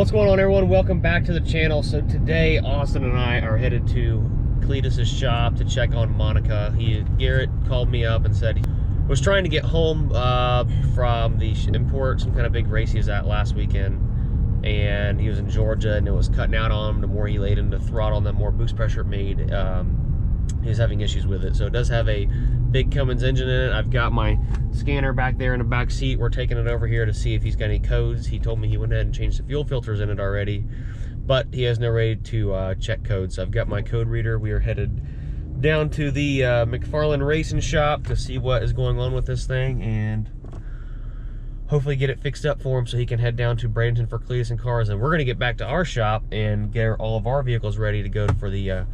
What's going on, everyone? Welcome back to the channel. So today Austin and I are headed to Cletus's shop to check on Monica. Garrett called me up and said he was trying to get home from the import, some kind of big race he was at last weekend, and he was in Georgia and it was cutting out on him. The more he laid into throttle, the more boost pressure it made. He was having issues with it. So it does have a big Cummins engine in it. I've got my scanner back there in the back seat. We're taking it over here to see if he's got any codes. He told me he went ahead and changed the fuel filters in it already, but he has no way to check codes. So I've got my code reader. We are headed down to the McFarland Racing Shop to see what is going on with this thing and hopefully get it fixed up for him so he can head down to Bradenton for Cletus and Cars. And we're gonna get back to our shop and get all of our vehicles ready to go for the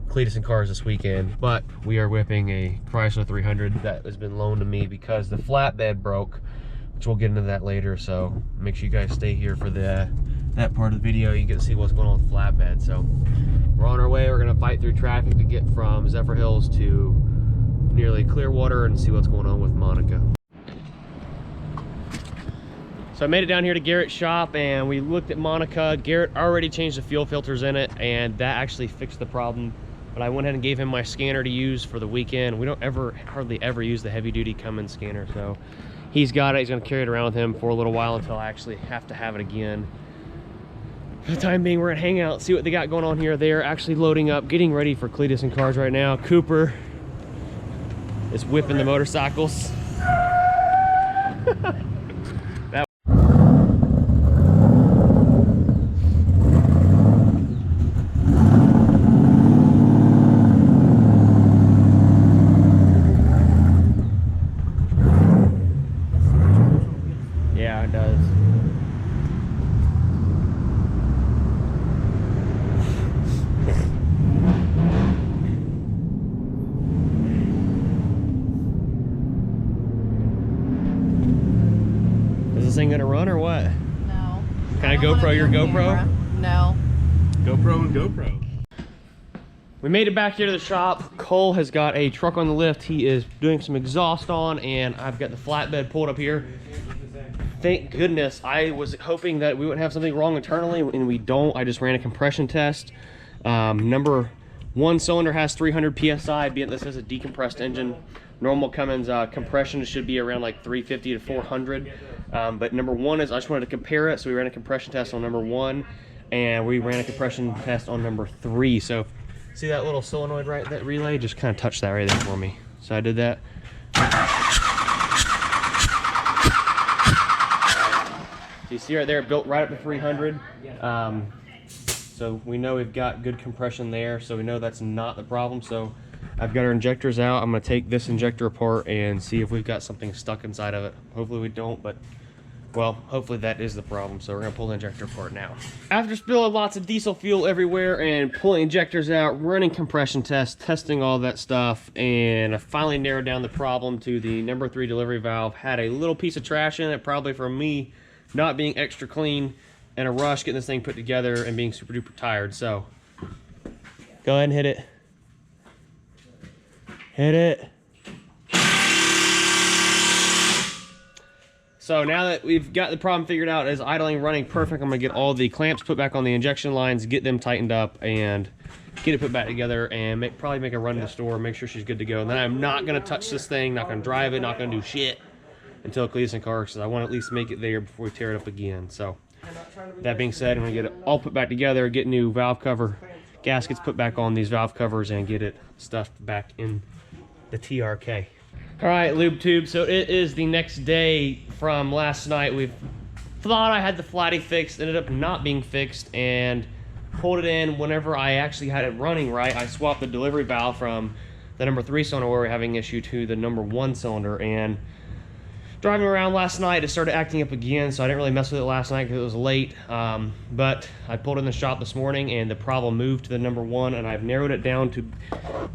Cletus and Cars this weekend. But we are whipping a Chrysler 300 that has been loaned to me because the flatbed broke, which we'll get into that later. So make sure you guys stay here for that part of the video. You get to see what's going on with the flatbed. So we're on our way. We're gonna fight through traffic to get from Zephyrhills to nearly Clearwater and see what's going on with Monica. So I made it down here to Garretts Shop and we looked at Monica. Garrett already changed the fuel filters in it and that actually fixed the problem. But I went ahead and gave him my scanner to use for the weekend. We don't hardly ever use the heavy duty Cummins scanner. So he's got it. He's gonna carry it around with him for a little while until I actually have to have it again. For the time being, we're gonna hang out, see what they got going on here. They're actually loading up, getting ready for Cletus and Cars right now. Cooper is whipping the motorcycles. Yeah, it does. Is this thing gonna run or what? No. Can I GoPro your GoPro? No. GoPro and GoPro. We made it back here to the shop. Cole has got a truck on the lift. He is doing some exhaust on, and I've got the flatbed pulled up here. Thank goodness. I was hoping that we wouldn't have something wrong internally, and we don't. I just ran a compression test. Number one cylinder has 300 PSI, being this is a decompressed engine. Normal Cummins compression should be around like 350 to 400. But number one is, I just wanted to compare it, so we ran a compression test on number one, and we ran a compression test on number three. So see that little solenoid right, that relay? Just kind of touch that right there for me. So I did that. So you see right there, built right up to 300. So we know we've got good compression there, so we know that's not the problem. So I've got our injectors out. I'm gonna take this injector apart and see if we've got something stuck inside of it. Hopefully we don't, but well, hopefully that is the problem. So we're gonna pull the injector apart now. After spilling lots of diesel fuel everywhere and pulling injectors out, running compression tests, testing all that stuff, and I finally narrowed down the problem to the number 3 delivery valve. Had a little piece of trash in it, probably from me not being extra clean and a rush getting this thing put together and being super duper tired. So go ahead and hit it. Hit it. So now that we've got the problem figured out, is idling running perfect. I'm gonna get all the clamps put back on the injection lines, get them tightened up, and get it put back together, and probably make a run to the store, make sure she's good to go. And then I'm not gonna touch this thing, not gonna drive it, not gonna do shit until Cletus and Cars, because I want to at least make it there before we tear it up again. So that being said, I'm gonna get it all put back together, get new valve cover gaskets put back on these valve covers, and get it stuffed back in the TRK. All right, lube tube. So it is the next day from last night. We thought I had the flatty fixed, ended up not being fixed, and pulled it in. Whenever I actually had it running right, I swapped the delivery valve from the number 3 cylinder where we're having issue to the number 1 cylinder. And driving around last night, it started acting up again, so I didn't really mess with it last night because it was late. But I pulled it in the shop this morning and the problem moved to the number 1, and I've narrowed it down to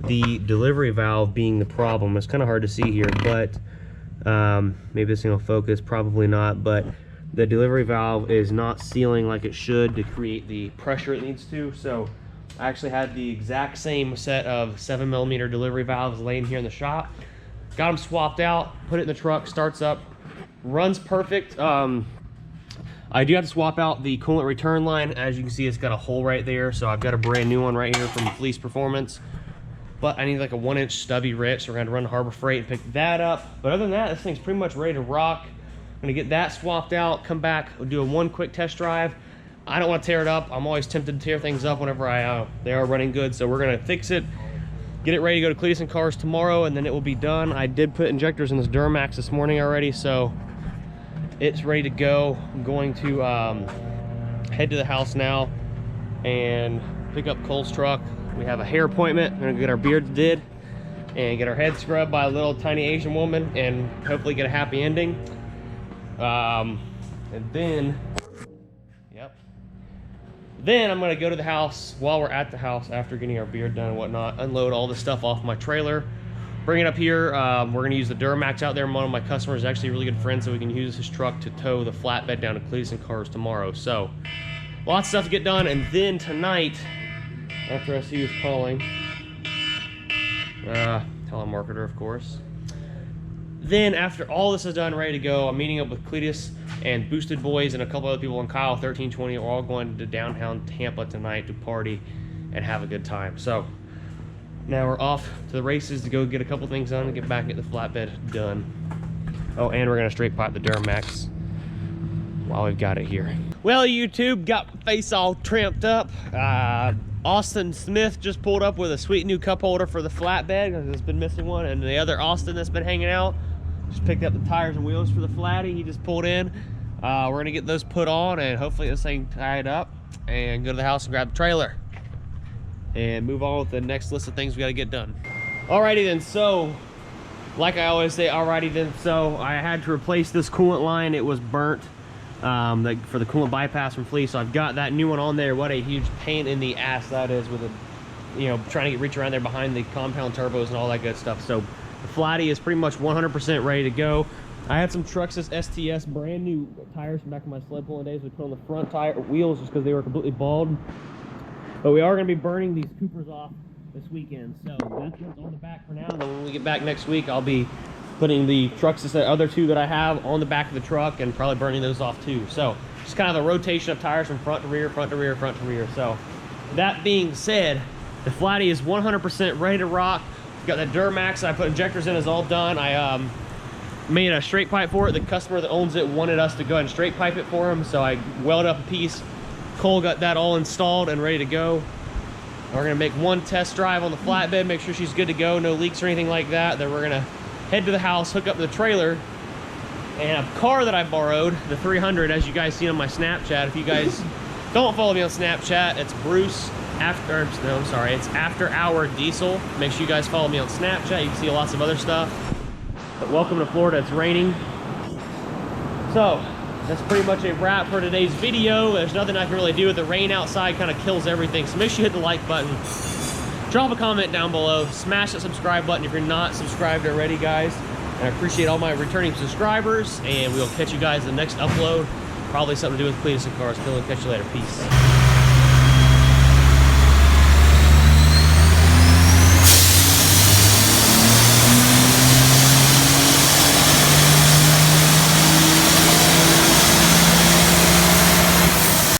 the delivery valve being the problem. It's kind of hard to see here, but maybe this thing will focus, probably not, but the delivery valve is not sealing like it should to create the pressure it needs to. So I actually had the exact same set of 7mm delivery valves laying here in the shop. Got them swapped out, put it in the truck, starts up, runs perfect. I I do have to swap out the coolant return line. As you can see, it's got a hole right there, so I've got a brand new one right here from Fleece Performance. But I need like a 1-inch stubby wrench, so we're gonna run to Harbor Freight and pick that up. But other than that, this thing's pretty much ready to rock. I'm gonna get that swapped out, come back, we'll do one quick test drive. I don't want to tear it up. I'm always tempted to tear things up whenever they are running good, so we're gonna fix it, get it ready to go to Cletus and Cars tomorrow, and then it will be done. I did put injectors in this Duramax this morning already, so it's ready to go. I'm going to head to the house now and pick up Cole's truck. We have a hair appointment. We're gonna get our beards did and get our head scrubbed by a little tiny Asian woman and hopefully get a happy ending. And then, then I'm gonna go to the house while we're at the house after getting our beard done and whatnot, unload all the stuff off my trailer, bring it up here. We're gonna use the Duramax out there. One of my customers is actually a really good friend, so we can use his truck to tow the flatbed down to Cletus and Cars tomorrow. So lots of stuff to get done. And then tonight, after I see who's calling, telemarketer of course. Then after all this is done, ready to go, I'm meeting up with Cletus and Boosted Boys and a couple other people in Kyle 1320. We're all going to downtown Tampa tonight to party and have a good time. So now we're off to the races to go get a couple things done and get back and get the flatbed done. Oh, and we're gonna straight pipe the Duramax while we've got it here. Well, YouTube, got my face all tramped up. Austin Smith just pulled up with a sweet new cup holder for the flatbed because it's been missing one, and the other Austin that's been hanging out just picked up the tires and wheels for the flatty. He just pulled in. We're gonna get those put on and hopefully this thing tied up and go to the house and grab the trailer and move on with the next list of things we got to get done. Alrighty then, so like I always say, alrighty then, so I had to replace this coolant line. It was burnt for the coolant bypass from Fleece, so I've got that new one on there. What a huge pain in the ass that is with it, you know, trying to reach around there behind the compound turbos and all that good stuff. So the flatty is pretty much 100% ready to go. I had some Truxas STS brand new tires from back in my sled pulling days. We put on the front tire wheels just because they were completely bald. But we are going to be burning these Coopers off this weekend. So that's what's on the back for now. And then when we get back next week, I'll be putting the Truxas, the other two that I have, on the back of the truck and probably burning those off too. So just kind of the rotation of tires from front to rear, front to rear, front to rear. So that being said, the flatty is 100% ready to rock. Got that Duramax I put injectors in is all done. I made a straight pipe for it. The customer that owns it wanted us to go ahead and straight pipe it for him, so I welded up a piece. Cole got that all installed and ready to go. We're gonna make one test drive on the flatbed, make sure she's good to go, no leaks or anything like that. Then we're gonna head to the house, hook up the trailer, and a car that I borrowed, the 300, as you guys seen on my Snapchat. If you guys don't follow me on Snapchat, it's Bruce it's After Hour Diesel. Make sure you guys follow me on Snapchat. You can see lots of other stuff. But welcome to Florida. It's raining. So that's pretty much a wrap for today's video. There's nothing I can really do with the rain outside, kind of kills everything. So make sure you hit the like button, drop a comment down below, smash that subscribe button if you're not subscribed already, guys. And I appreciate all my returning subscribers, and we'll catch you guys in the next upload. Probably something to do with Cletus and Cars. We'll catch you later. Peace.